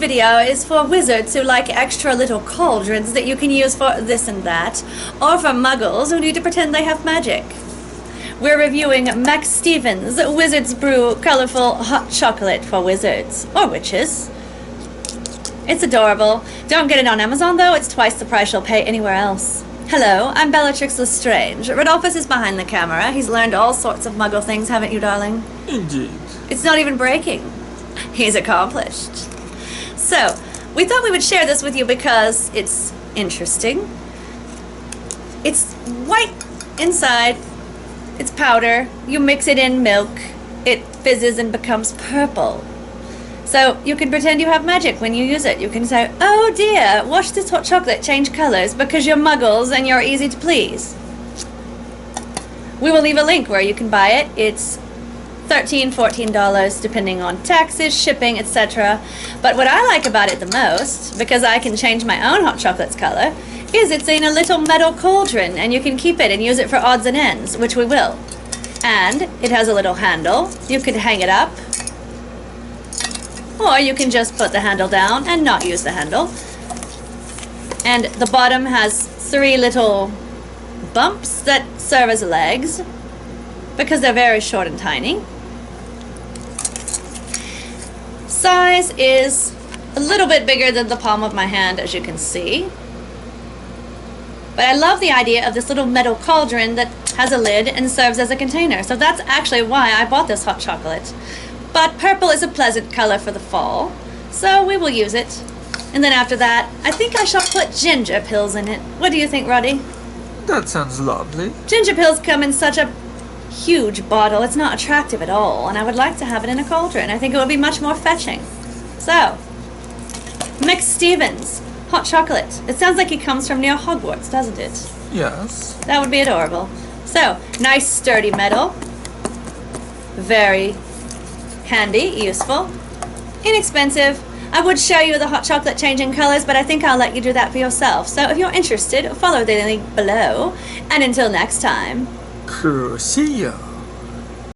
video is for wizards who like extra little cauldrons that you can use for this and that, or for muggles who need to pretend they have magic. We're reviewing Mcsteven's Wizard's Brew Colorful Hot Chocolate for Wizards, or witches. It's adorable. Don't get it on Amazon though, it's twice the price you'll pay anywhere else. Hello, I'm Bellatrix Lestrange. Rodolphus is behind the camera. He's learned all sorts of muggle things, haven't you, darling? Indeed. It's not even breaking. He's accomplished. So, we thought we would share this with you because it's interesting. It's white inside. It's powder. You mix it in milk. It fizzes and becomes purple. So, you can pretend you have magic when you use it. You can say, oh dear, watch this hot chocolate change colors because you're muggles and you're easy to please. We will leave a link where you can buy it. It's $13, $14 depending on taxes, shipping, etc. But what I like about it the most, because I can change my own hot chocolate's color, is it's in a little metal cauldron and you can keep it and use it for odds and ends, which we will. And it has a little handle. You could hang it up, or you can just put the handle down and not use the handle. And the bottom has 3 little bumps that serve as legs because they're very short and tiny. Size is a little bit bigger than the palm of my hand, as you can see. But I love the idea of this little metal cauldron that has a lid and serves as a container. So that's actually why I bought this hot chocolate. But purple is a pleasant color for the fall, so we will use it. And then after that, I think I shall put ginger pills in it. What do you think, Roddy? That sounds lovely. Ginger pills come in such a huge bottle. It's not attractive at all, and I would like to have it in a cauldron. I think it would be much more fetching. So, Mcsteven's hot chocolate. It sounds like he comes from near Hogwarts, doesn't it? Yes. That would be adorable. So, nice sturdy metal. Very handy, useful, inexpensive. I would show you the hot chocolate changing colors, but I think I'll let you do that for yourself. So if you're interested, follow the link below. And until next time. Cool. See ya.